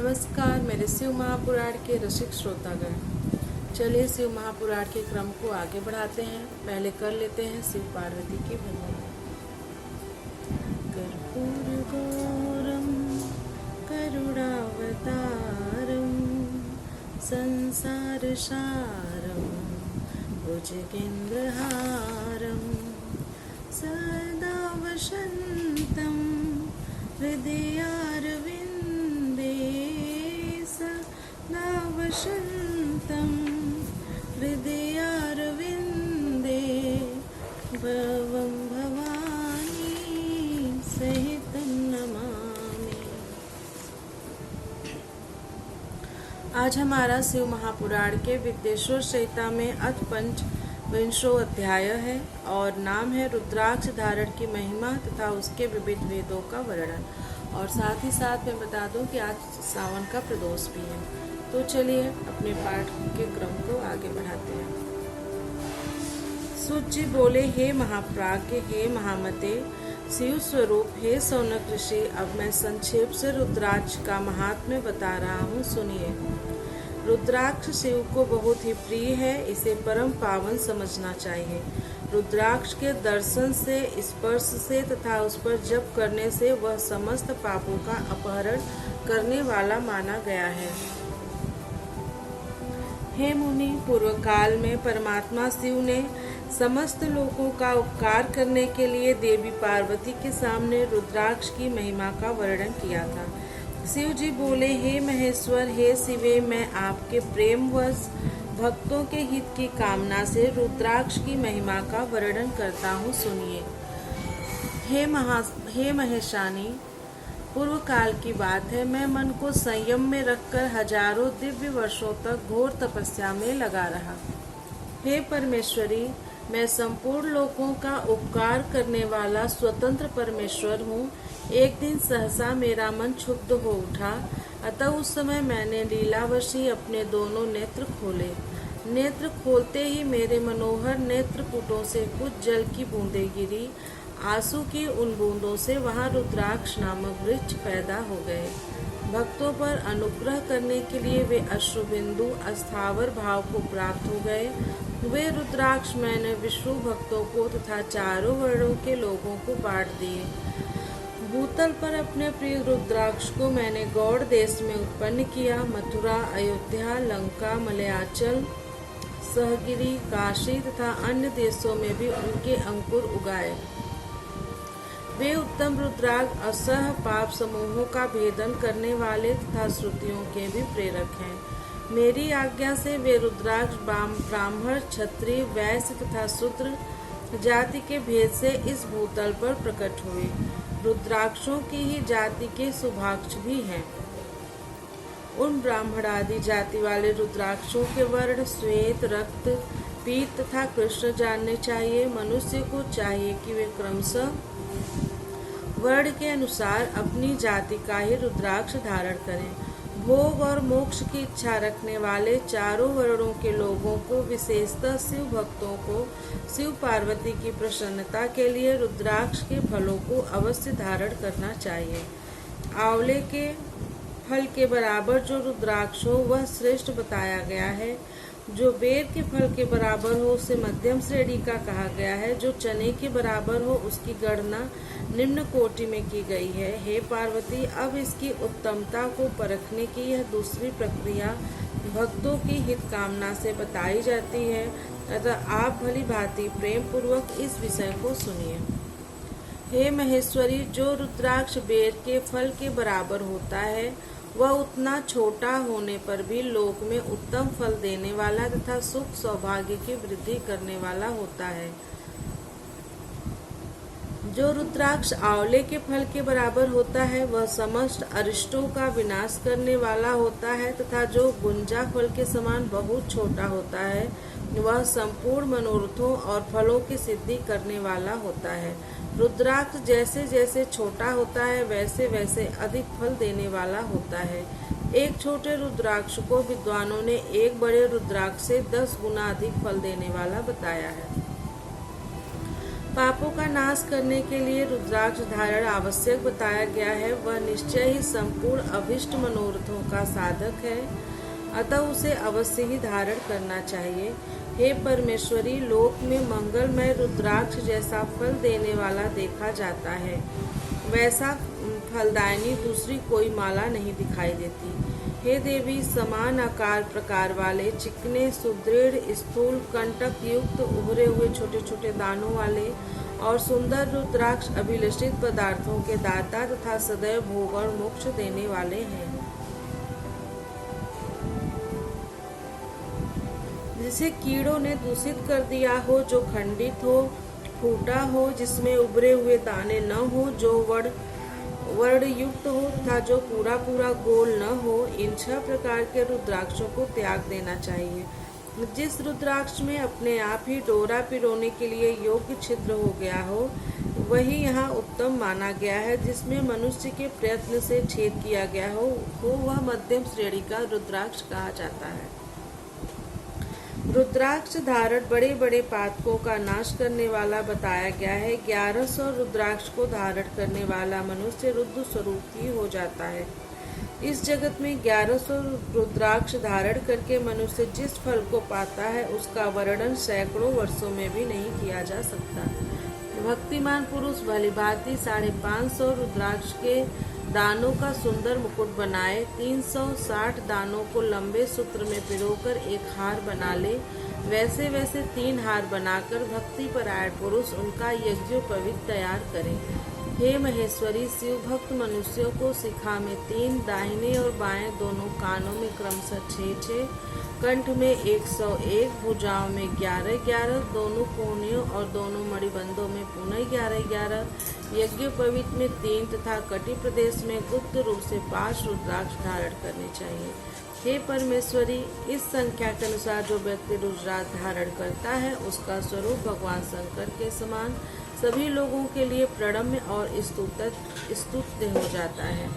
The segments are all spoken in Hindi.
नमस्कार मेरे शिव महापुराण के रसिक श्रोतागण। चलिए शिव महापुराण के क्रम को आगे बढ़ाते हैं। पहले कर लेते हैं शिव पार्वती की भजन। कर्पूरगौरम करुणावतारम संसारसारम भुजगेन्द्रहारम सदा वसन्तं हृदयारविन्दे सदा वसन्तं हृदयारविन्दे भवं भवानी सहितं नमामि। आज हमारा शिव महापुराण के विद्येश्वर संहिता में अथ पंचविंशो अध्याय है और नाम है रुद्राक्ष धारण की महिमा तथा उसके विविध वेदों का वर्णन। और साथ ही साथ मैं बता दूं कि आज सावन का प्रदोष भी है। तो चलिए अपने पाठ के क्रम को आगे बढ़ाते हैं। सूत जी बोले, हे महाप्राज्ञ, हे महामते, शिव स्वरूप, हे सौनक ऋषि, अब मैं संक्षेप से रुद्राक्ष का महात्म्य बता रहा हूँ, सुनिए। रुद्राक्ष शिव को बहुत ही प्रिय है, इसे परम पावन समझना चाहिए। रुद्राक्ष के दर्शन से, स्पर्श से तथा उस पर जप करने से वह समस्त पापों का अपहरण करने वाला माना गया है। हे मुनि, पूर्व काल में परमात्मा शिव ने समस्त लोगों का उपकार करने के लिए देवी पार्वती के सामने रुद्राक्ष की महिमा का वर्णन किया था। शिव जी बोले, हे महेश्वर, हे शिवे, मैं आपके प्रेमवश भक्तों के हित की कामना से रुद्राक्ष की महिमा का वर्णन करता हूँ, सुनिए। हे महेशानी, पूर्व काल की बात है, मैं मन को संयम में रखकर हजारों दिव्य वर्षों तक घोर तपस्या में लगा रहा। हे परमेश्वरी, मैं संपूर्ण लोगों का उपकार करने वाला स्वतंत्र परमेश्वर हूँ। एक दिन सहसा मेरा मन क्षुब्ध हो उठा, अतः उस समय मैंने लीलावशी अपने दोनों नेत्र खोले। नेत्र खोलते ही मेरे मनोहर नेत्रपुटों से कुछ जल की बूंदें गिरी। आंसू की उन बूंदों से वहाँ रुद्राक्ष नामक वृक्ष पैदा हो गए। भक्तों पर अनुग्रह करने के लिए वे अश्रुबिंदु अस्थावर भाव को प्राप्त हो गए। वे रुद्राक्ष मैंने विष्णु भक्तों को तथा चारों वर्णों के लोगों को बांट दिए। भूतल पर अपने प्रिय रुद्राक्ष को मैंने गौड़ देश में उत्पन्न किया। मथुरा, अयोध्या, लंका, मलयाचल, सहगिरी, काशी तथा अन्य देशों में भी उनके अंकुर उगाए। वे उत्तम रुद्राक्ष असह पाप समूहों का भेदन करने वाले तथा श्रुतियों के भी प्रेरक हैं। मेरी आज्ञा से वे रुद्राक्ष ब्राह्मण, क्षत्रिय, वैश्य तथा शूद्र जाति के भेद से इस भूतल पर प्रकट हुए। रुद्राक्षों की ही जाति के शुभाक्ष भी हैं। उन ब्राह्मण आदि जाति वाले रुद्राक्षों के वर्ण श्वेत, रक्त, पीत तथा कृष्ण जानने चाहिए। मनुष्य को चाहिए कि वे क्रमशः वर्ण के अनुसार अपनी जाति का ही रुद्राक्ष धारण करें। भोग और मोक्ष की इच्छा रखने वाले चारों वर्णों के लोगों को, विशेषतः शिव भक्तों को, शिव पार्वती की प्रसन्नता के लिए रुद्राक्ष के फलों को अवश्य धारण करना चाहिए। आंवले के फल के बराबर जो रुद्राक्ष हो वह श्रेष्ठ बताया गया है। जो बेर के फल के बराबर हो उसे मध्यम श्रेणी का कहा गया है। जो चने के बराबर हो उसकी गणना निम्न कोटि में की गई है। हे पार्वती, अब इसकी उत्तमता को परखने की यह दूसरी प्रक्रिया भक्तों की हित कामना से बताई जाती है, अतः आप भली भांति प्रेम पूर्वक इस विषय को सुनिए। हे महेश्वरी, जो रुद्राक्ष बेर के फल के बराबर होता है वह उतना छोटा होने पर भी लोक में उत्तम फल देने वाला तथा सुख सौभाग्य की वृद्धि करने वाला होता है। जो रुद्राक्ष आंवले के फल के बराबर होता है वह समस्त अरिष्टों का विनाश करने वाला होता है तथा जो गुंजा फल के समान बहुत छोटा होता है वह संपूर्ण मनोरथों और फलों की सिद्धि करने वाला होता है। रुद्राक्ष जैसे जैसे छोटा होता है वैसे वैसे अधिक फल देने वाला होता है। एक छोटे रुद्राक्ष को विद्वानों ने एक बड़े रुद्राक्ष से 10 गुना अधिक फल देने वाला बताया है। पापों का नाश करने के लिए रुद्राक्ष धारण आवश्यक बताया गया है। वह निश्चय ही संपूर्ण अभिष्ट मनोरथों का साधक है, अतः उसे अवश्य ही धारण करना चाहिए। हे परमेश्वरी, लोक में मंगलमय रुद्राक्ष जैसा फल देने वाला देखा जाता है, वैसा फलदायिनी दूसरी कोई माला नहीं दिखाई देती। हे देवी, समान आकार प्रकार वाले, चिकने, सुदृढ़, स्थूल, कंटक युक्त, उभरे हुए छोटे छोटे दानों वाले और सुंदर रुद्राक्ष अभिलषित पदार्थों के दाता तथा सदैव भोग और मोक्ष देने वाले हैं। जिसे कीड़ों ने दूषित कर दिया हो, जो खंडित हो, फूटा हो, जिसमें उभरे हुए दाने न हो, जो वर्ण युक्त हो तथा जो पूरा पूरा गोल न हो, इन 6 प्रकार के रुद्राक्षों को त्याग देना चाहिए। जिस रुद्राक्ष में अपने आप ही डोरा पिरोने के लिए योग्य छिद्र हो गया हो, वही यहाँ उत्तम माना गया है। जिसमें मनुष्य के प्रयत्न से छेद किया गया हो, वह मध्यम श्रेणी का रुद्राक्ष कहा जाता है। रुद्राक्ष धारण बड़े बड़े पातकों का नाश करने वाला बताया गया है। 1100 रुद्राक्ष को धारण करने वाला मनुष्य रुद्र स्वरूप ही हो जाता है। इस जगत में 1100 रुद्राक्ष धारण करके मनुष्य जिस फल को पाता है, उसका वर्णन सैकड़ों वर्षों में भी नहीं किया जा सकता। भक्तिमान पुरुष भलीभांति 550 रुद्राक्ष के दानों का सुंदर मुकुट बनाए, 360 दानों को लंबे सूत्र में पिरोकर एक हार बना ले। वैसे वैसे 3 हार बनाकर भक्ति परायण पुरुष उनका यज्ञोपवीत तैयार करे। हे महेश्वरी, शिव भक्त मनुष्यों को शिखा में 3, दाहिने और बाएं दोनों कानों में क्रमशः 6, कंठ में 101, भुजाओं में 11, दोनों कोहनियों और दोनों मणिबंधों में पुनः 11, यज्ञोपवीत में 3 तथा कटी प्रदेश में गुप्त रूप से 5 रुद्राक्ष धारण करने चाहिए। हे परमेश्वरी, इस संख्या के अनुसार जो व्यक्ति रुद्राक्ष धारण करता है, उसका स्वरूप भगवान शंकर के समान सभी लोगों के लिए प्रणम्य और स्तुत्य हो जाता है।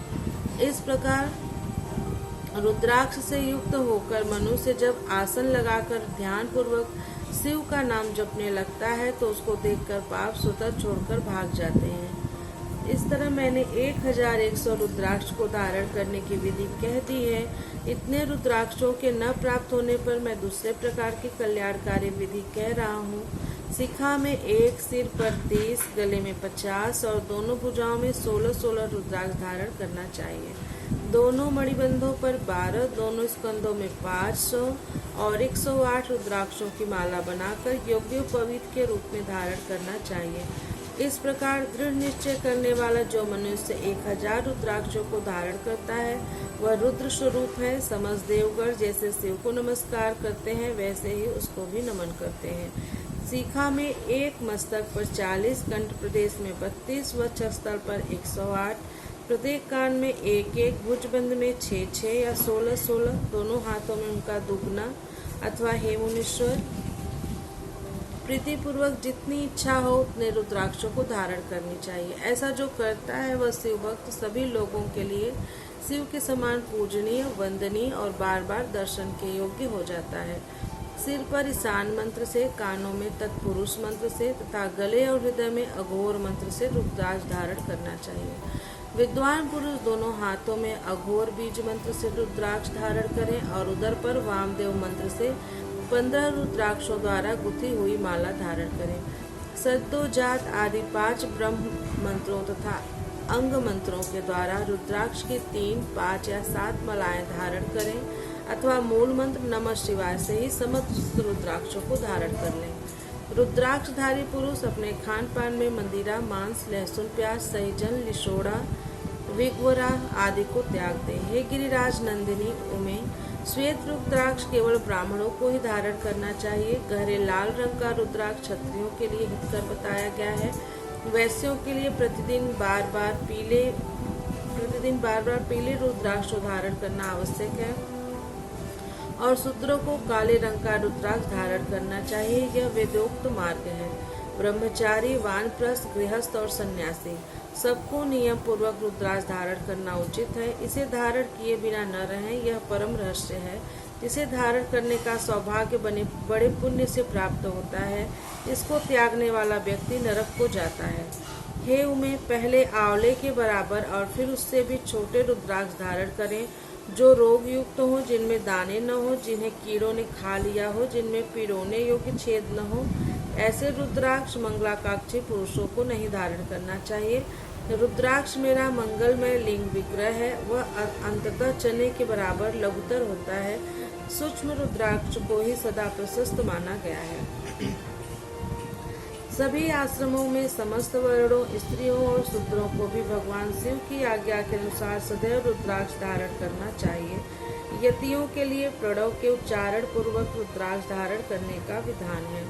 इस प्रकार रुद्राक्ष से युक्त होकर मनुष्य जब आसन लगाकर ध्यान पूर्वक शिव का नाम जपने लगता है, तो उसको देखकर पाप स्वतः छोड़कर भाग जाते हैं। इस तरह मैंने 1100 रुद्राक्ष को धारण करने की विधि कह दी है। इतने रुद्राक्षों के न प्राप्त होने पर मैं दूसरे प्रकार की कल्याणकारी विधि कह रहा हूँ। शिखा में 1, सिर पर 30, गले में 50 और दोनों भुजाओं में 16 रुद्राक्ष धारण करना चाहिए। दोनों मणिबंधों पर 12, दोनों स्कंदों में 500 और 108 रुद्राक्षों की माला बनाकर यज्ञोपवीत के रूप में धारण करना चाहिए। इस प्रकार दृढ़ निश्चय करने वाला जो मनुष्य 1000 रुद्राक्षों को धारण करता है, वह रुद्र स्वरूप है। समस्त देवगण जैसे शिव को नमस्कार करते हैं, वैसे ही उसको भी नमन करते हैं। शिखा में 1, मस्तक पर 40, कंठ प्रदेश में 32, वक्षस्थल पर 108, प्रत्येक कान में 1, भुजबंध में 6 या 16, दोनों हाथों में उनका दुगना अथवा हे मुनीश्वर, प्रीतिपूर्वक जितनी इच्छा हो उतने रुद्राक्षों को धारण करनी चाहिए। ऐसा जो करता है वह शिव भक्त सभी लोगों के लिए शिव के समान पूजनीय, वंदनीय और बार बार दर्शन के योग्य हो जाता है। सिर पर ईशान मंत्र से, कानों में तत्पुरुष मंत्र से तथा गले और हृदय में अघोर मंत्र से रुद्राक्ष धारण करना चाहिए। विद्वान पुरुष दोनों हाथों में अघोर बीज मंत्र से रुद्राक्ष धारण करें और उदर पर वामदेव मंत्र से 15 रुद्राक्षों द्वारा गुथी हुई माला धारण करें। सद्योजात आदि 5 ब्रह्म मंत्रों तथा अंग मंत्रों के द्वारा रुद्राक्ष की 3, 5 या 7 मालाएं धारण करें अथवा मूल मंत्र नमः शिवाय से ही समस्त रुद्राक्षों को धारण कर लें। रुद्राक्षधारी पुरुष अपने खान पान में मंदिरा, मांस, लहसुन, प्याज, सहीजन, लिशोड़ा, विग्वरा आदि को त्याग दें। हे गिरिराज नंदिनी उमे, श्वेत रुद्राक्ष केवल ब्राह्मणों को ही धारण करना चाहिए। गहरे लाल रंग का रुद्राक्ष क्षत्रियों के लिए हितकर बताया गया है। वैश्यों के लिए प्रतिदिन बार बार पीले रुद्राक्ष धारण करना आवश्यक है और शूद्रों को काले रंग का रुद्राक्ष धारण करना चाहिए। यह वेदोक्त मार्ग है। ब्रह्मचारी, वानप्रस्थ, गृहस्थ और सन्यासी सबको नियम पूर्वक रुद्राक्ष धारण करना उचित है। इसे धारण किए बिना न रहें, यह परम रहस्य है। इसे धारण करने का सौभाग्य बड़े पुण्य से प्राप्त होता है। इसको त्यागने वाला व्यक्ति नरक को जाता है। हे उमे, पहले आंवले के बराबर और फिर उससे भी छोटे रुद्राक्ष धारण करें, जो रोग युक्त हो, जिनमें दाने न हो, जिन्हें कीड़ों ने खा लिया हो, जिनमें पिरोने योग्य छेद न हो। ऐसे रुद्राक्ष मंगलाकांक्षी पुरुषों को नहीं धारण करना चाहिए। रुद्राक्ष मेरा मंगलमय लिंग विग्रह है। वह अंततः चने के बराबर लघुतर होता है। सूक्ष्म रुद्राक्ष को ही सदा प्रशस्त माना गया है। सभी आश्रमों में समस्त वर्णों, स्त्रियों और शूद्रों को भी भगवान शिव की आज्ञा के अनुसार सदैव रुद्राक्ष धारण करना चाहिए। यतियों के लिए प्रणव के उच्चारण पूर्वक रुद्राक्ष धारण करने का विधान है।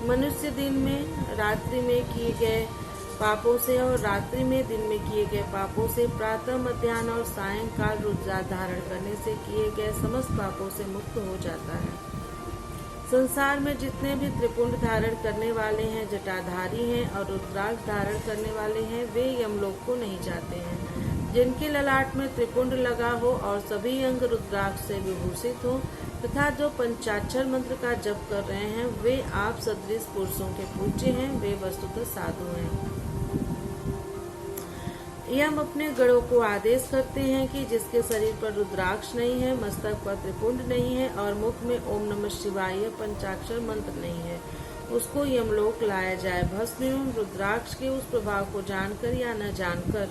मनुष्य दिन में रात्रि में किए गए पापों से और रात्रि में दिन में किए गए पापों से, प्रातः, मध्याह्न और सायंकाल रुद्राक्ष धारण करने से किए गए समस्त पापों से मुक्त हो जाता है। संसार में जितने भी त्रिपुंड धारण करने वाले हैं, जटाधारी हैं और रुद्राक्ष धारण करने वाले हैं, वे यमलोक को नहीं जाते हैं। जिनके ललाट में त्रिपुंड लगा हो और सभी अंग रुद्राक्ष से विभूषित हो तथा जो पंचाक्षर मंत्र का जप कर रहे हैं, वे आप सदृश पुरुषों के पूज्य हैं। वे वस्तुतः साधु हैं। यम अपने गणों को आदेश करते हैं कि जिसके शरीर पर रुद्राक्ष नहीं है, मस्तक पर त्रिपुंड नहीं है और मुख में ओम नमः शिवाय पंचाक्षर मंत्र नहीं है, उसको यमलोक लाया जाए। भस्म एवं रुद्राक्ष के उस प्रभाव को जानकर या न जानकर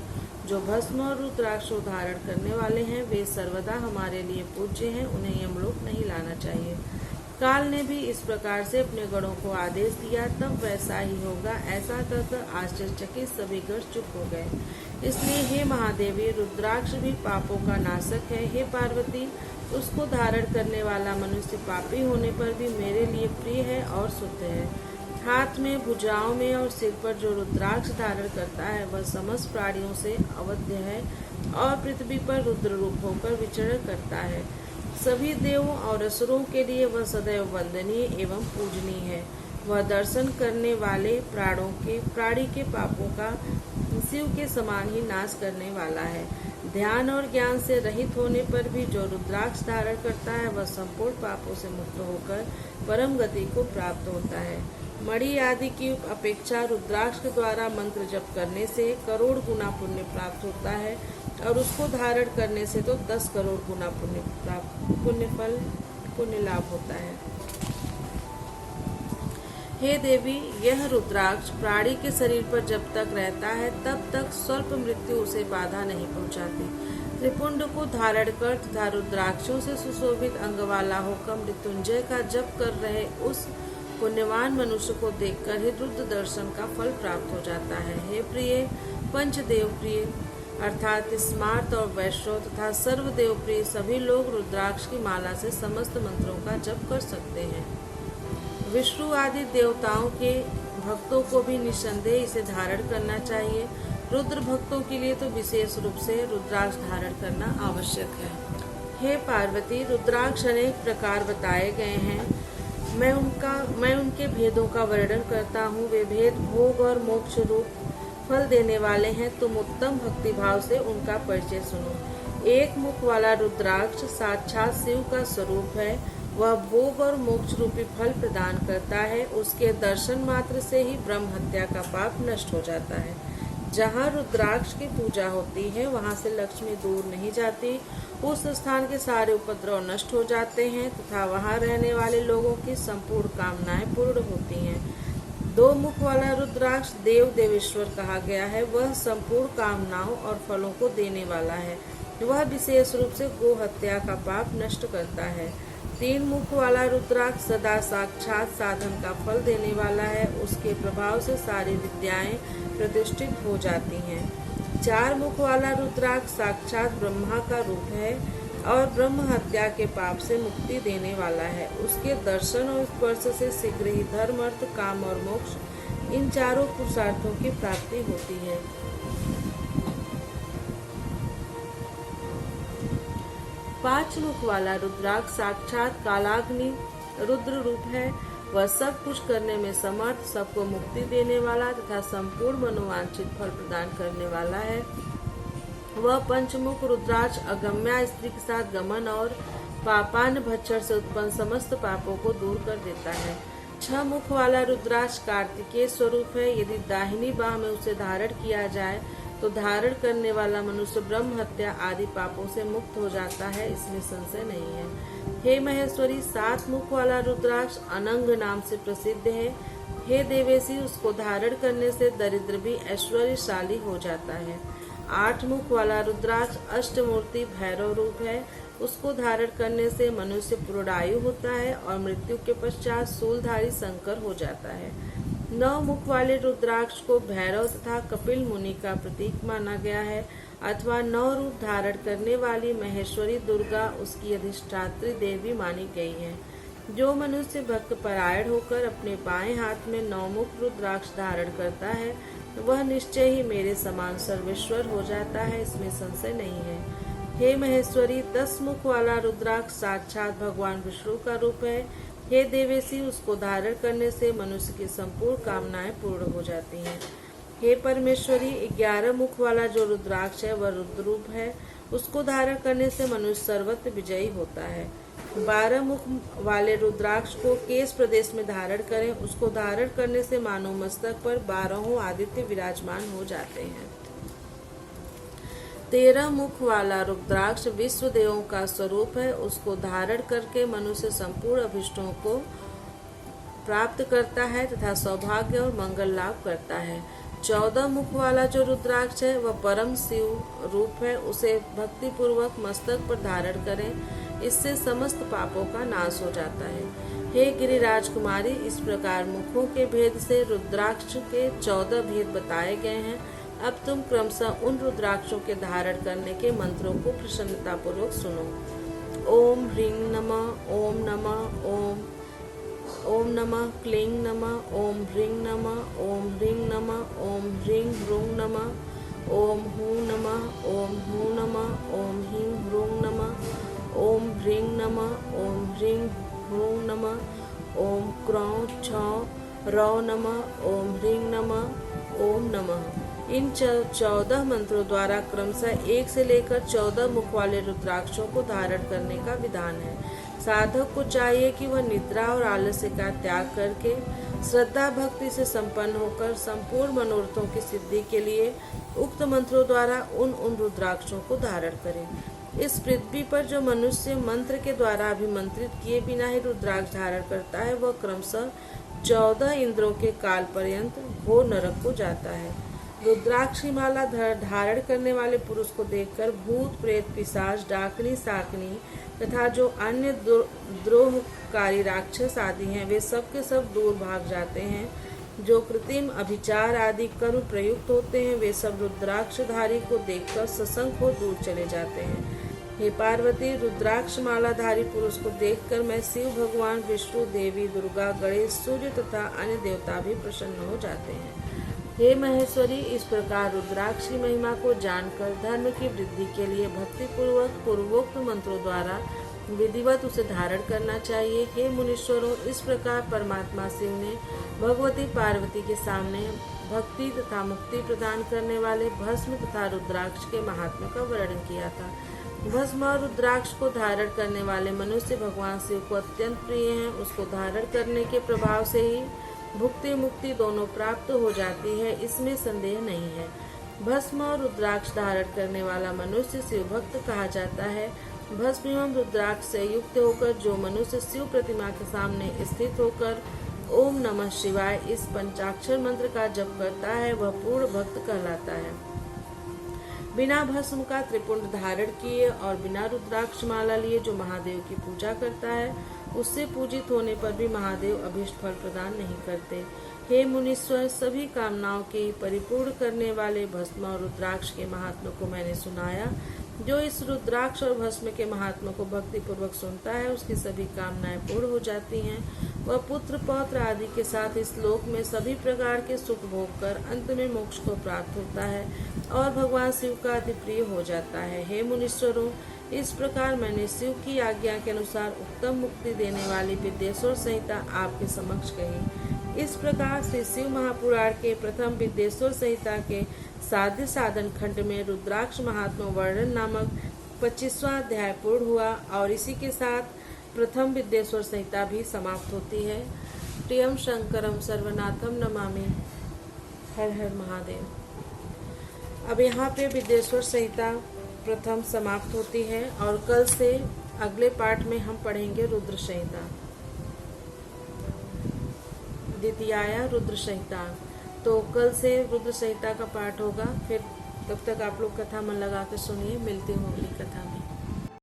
जो भस्म और रुद्राक्ष धारण करने वाले हैं, वे सर्वदा हमारे लिए पूज्य हैं। उन्हें यमलोक नहीं लाना चाहिए। काल ने भी इस प्रकार से अपने गणों को आदेश दिया, तब वैसा ही होगा। ऐसा कहकर आश्चर्यचकित सभी गण चुप हो गए। इसलिए हे महादेवी, रुद्राक्ष भी पापों का नाशक है। हे पार्वती, उसको धारण करने वाला मनुष्य पापी होने पर भी मेरे लिए प्रिय है और शुद्ध है। हाथ में, भुजाओं में और सिर पर जो रुद्राक्ष धारण करता है, वह समस्त प्राणियों से अवध्य है और पृथ्वी पर रुद्र रूप होकर विचरण करता है। सभी देवों और असुरों के लिए वह सदैव वंदनीय एवं पूजनीय है। वह दर्शन करने वाले प्राणी के पापों का शिव के समान ही नाश करने वाला है। ध्यान और ज्ञान से रहित होने पर भी जो रुद्राक्ष धारण करता है, वह संपूर्ण पापों से मुक्त होकर परम गति को प्राप्त होता है। मणि आदि की अपेक्षा रुद्राक्ष के द्वारा मंत्र जप करने से करोड़ गुना पुण्य प्राप्त होता है और उसको धारण करने से तो 10 करोड़ गुना पुण्य लाभ होता है। हे देवी, यह रुद्राक्ष प्राणी के शरीर पर जब तक रहता है, तब तक स्वल्प मृत्यु उसे बाधा नहीं पहुंचाती। त्रिपुंड को धारण कर तथा रुद्राक्षों से सुशोभित अंग वाला होकर मृत्युंजय का जप कर रहे उस पुण्यवान मनुष्य को देखकर ही रुद्र दर्शन का फल प्राप्त हो जाता है। हे प्रिय, पंचदेव प्रिय अर्थात स्मार्त और वैष्णव तथा सर्वदेव प्रिय सभी लोग रुद्राक्ष की माला से समस्त मंत्रों का जप कर सकते हैं। विष्णु आदि देवताओं के भक्तों को भी निस्संदेह इसे धारण करना चाहिए। रुद्र भक्तों के लिए तो विशेष रूप से रुद्राक्ष धारण करना आवश्यक है। हे पार्वती, रुद्राक्ष अनेक प्रकार बताए गए हैं। मैं उनके भेदों का वर्णन करता हूँ। वे भेद भोग और मोक्ष रूप फल देने वाले हैं। तुम उत्तम भक्तिभाव से उनका परिचय सुनो। एक मुख वाला रुद्राक्ष साक्षात शिव का स्वरूप है। वह भोग और मोक्ष रूपी फल प्रदान करता है। उसके दर्शन मात्र से ही ब्रह्म हत्या का पाप नष्ट हो जाता है। जहाँ रुद्राक्ष की पूजा होती है, वहाँ से लक्ष्मी दूर नहीं जाती। उस स्थान के सारे उपद्रव नष्ट हो जाते हैं तथा वहाँ रहने वाले लोगों की संपूर्ण कामनाएं पूर्ण होती हैं। 2 मुख वाला रुद्राक्ष देव देवेश्वर कहा गया है। वह संपूर्ण कामनाओं और फलों को देने वाला है। वह विशेष रूप से गो हत्या का पाप नष्ट करता है। 3 मुख वाला रुद्राक्ष सदा साक्षात साधन का फल देने वाला है। उसके प्रभाव से सारी विद्याएं प्रतिष्ठित हो जाती हैं। 4 मुख वाला रुद्राक्ष साक्षात ब्रह्मा का रूप है और ब्रह्म हत्या के पाप से मुक्ति देने वाला है। उसके दर्शन और स्पर्श से शीघ्र ही धर्म, अर्थ, काम और मोक्ष, इन चारों पुरुषार्थों की प्राप्ति होती है। 5 मुख वाला रुद्राक्ष साक्षात कालाग्नि रुद्र रूप है। वह सब कुछ करने में समर्थ, सबको मुक्ति देने वाला तथा संपूर्ण मनोवांछित फल प्रदान करने वाला है। वह पंचमुख रुद्राक्ष अगम्या स्त्री के साथ गमन और पापान भक्षण से उत्पन्न समस्त पापों को दूर कर देता है। 6 मुख वाला रुद्राक्ष कार्तिकेय स्वरूप है। यदि दाहिनी बाह में उसे धारण किया जाए तो धारण करने वाला मनुष्य ब्रह्म हत्या आदि पापों से मुक्त हो जाता है, इसमें संशय नहीं है। हे महेश्वरी, 7 मुख वाला रुद्राक्ष अनंग नाम से प्रसिद्ध है। हे देवेशी, उसको धारण करने से दरिद्र भी ऐश्वर्यशाली हो जाता है। 8 मुख वाला रुद्राक्ष अष्टमूर्ति भैरव रूप है। उसको धारण करने से मनुष्य पूर्णायु होता है और मृत्यु के पश्चात शूलधारी शंकर हो जाता है। 9 मुख वाले रुद्राक्ष को भैरव तथा कपिल मुनि का प्रतीक माना गया है, अथवा 9 रूप धारण करने वाली महेश्वरी दुर्गा उसकी अधिष्ठात्री देवी मानी गई है। जो मनुष्य भक्त परायण होकर अपने बाएं हाथ में 9 मुख रुद्राक्ष धारण करता है वह निश्चय ही मेरे समान सर्वेश्वर हो जाता है, इसमें संशय नहीं है। हे महेश्वरी, 10 मुख वाला रुद्राक्ष साक्षात भगवान विष्णु का रूप है। हे देवेशी, उसको धारण करने से मनुष्य की संपूर्ण कामनाएं पूर्ण हो जाती हैं। हे परमेश्वरी, 11 मुख वाला जो रुद्राक्ष है वह रुद्र रूप है। उसको धारण करने से मनुष्य सर्वत्र विजयी होता है। 12 मुख वाले रुद्राक्ष को केश प्रदेश में धारण करें। उसको धारण करने से मानव मस्तक पर 12 आदित्य विराजमान हो जाते हैं। 13 मुख वाला रुद्राक्ष विश्व देवों का स्वरूप है। उसको धारण करके मनुष्य संपूर्ण अभिष्टों को प्राप्त करता है तथा सौभाग्य और मंगल लाभ करता है। 14 मुख वाला जो रुद्राक्ष है वह परम शिव रूप है। उसे भक्ति पूर्वक मस्तक पर धारण करें, इससे समस्त पापों का नाश हो जाता है। हे गिरिराज कुमारी, इस प्रकार मुखों के भेद से रुद्राक्ष के 14 भेद बताए गए हैं। अब तुम क्रमशः उन रुद्राक्षों के धारण करने के मंत्रों को प्रसन्नता पूर्वक सुनो। ओम ह्रीं नमः, ओम नमः, ओम नमः क्लीं नमः, ओम ह्रीं नमः, ओम ह्रीं नमः, ओम ह्रीं ह्रूं नमः, ओम हूं नमः, ओम हूं नमः, ओम ह्रीं ह्रूं नमः, ओम ह्रीं नमः, ओम ह्रीं ह्रूं नमः, ओम क्रौं छौं रौ नमः, ओम ह्रीं नमः, ओम नमः। इन 14 मंत्रों द्वारा क्रमशः 1 से लेकर 14 मुख वाले रुद्राक्षों को धारण करने का विधान है। साधक को चाहिए कि वह निद्रा और आलस्य का त्याग करके श्रद्धा भक्ति से संपन्न होकर संपूर्ण मनोरथों की सिद्धि के लिए उक्त मंत्रों द्वारा उन रुद्राक्षों को धारण करे। इस पृथ्वी पर जो मनुष्य मंत्र के द्वारा अभिमंत्रित किए बिना ही रुद्राक्ष धारण करता है वह क्रमशः 14 इंद्रों के काल पर्यंत घोर नरक को जाता है। रुद्राक्ष की माला धारण करने वाले पुरुष को देखकर भूत प्रेत पिशाच डाकनी साकनी तथा जो अन्य द्रोहकारी राक्षस आदि हैं वे सब के सब दूर भाग जाते हैं। जो कृत्रिम अभिचार आदि कर्म प्रयुक्त होते हैं वे सब रुद्राक्षधारी को देखकर सशंक हो दूर चले जाते हैं। हे पार्वती, रुद्राक्ष मालाधारी पुरुष को देखकर मैं शिव भगवान, विष्णु, देवी दुर्गा, गणेश, सूर्य तथा अन्य देवता भी प्रसन्न हो जाते हैं। हे महेश्वरी, इस प्रकार रुद्राक्ष की महिमा को जानकर धर्म की वृद्धि के लिए भक्ति पूर्वक पूर्वोक्त मंत्रों द्वारा विधिवत उसे धारण करना चाहिए। हे मुनीश्वरों, इस प्रकार परमात्मा शिव ने भगवती पार्वती के सामने भक्ति तथा मुक्ति प्रदान करने वाले भस्म तथा रुद्राक्ष के महात्म्य का वर्णन किया था। भस्म और रुद्राक्ष को धारण करने वाले मनुष्य भगवान शिव को अत्यंत प्रिय हैं। उसको धारण करने के प्रभाव से ही भुक्ति मुक्ति दोनों प्राप्त हो जाती है, इसमें संदेह नहीं है। भस्म और रुद्राक्ष धारण करने वाला मनुष्य शिव भक्त कहा जाता है। भस्म एवं रुद्राक्ष से युक्त होकर जो मनुष्य शिव प्रतिमा के सामने स्थित होकर ओम नमः शिवाय इस पंचाक्षर मंत्र का जप करता है वह पूर्ण भक्त कहलाता है। बिना भस्म का त्रिपुंड धारण किए और बिना रुद्राक्ष माला लिए जो महादेव की पूजा करता है उससे पूजित होने पर भी महादेव अभीष्ट फल प्रदान नहीं करते। हे मुनीश्वर, सभी कामनाओं के परिपूर्ण करने वाले भस्म और रुद्राक्ष के महात्म्य को मैंने सुनाया। जो इस रुद्राक्ष और भस्म के महात्मा को भक्ति पूर्वक सुनता है उसकी सभी कामनाएं पूर्ण हो जाती हैं। वह पुत्र पौत्र आदि के साथ इस लोक में सभी प्रकार के सुख भोग कर अंत में मोक्ष को प्राप्त होता है और भगवान शिव का अति प्रिय हो जाता है। हे मुनीश्वरों, इस प्रकार मैंने शिव की आज्ञा के अनुसार उत्तम मुक्ति देने वाली विद्येश्वर संहिता आपके समक्ष कही। इस प्रकार से शिव महापुराण के प्रथम विद्येश्वर संहिता के साध्य साधन खंड में रुद्राक्ष महात्मा वर्णन नामक 25वां अध्याय पूर्ण हुआ और इसी के साथ प्रथम विद्येश्वर संहिता भी समाप्त होती है। प्रियम शंकरम सर्वनाथम नमामि। हर हर महादेव। अब यहाँ पे विद्येश्वर संहिता प्रथम समाप्त होती है और कल से अगले पाठ में हम पढ़ेंगे रुद्र संहिता, द्वितीया रुद्र संहिता। तो कल से रुद्र संहिता का पाठ होगा। फिर तब तक आप लोग कथा मन लगा के सुनिए। मिलती हूँ अगली कथा में।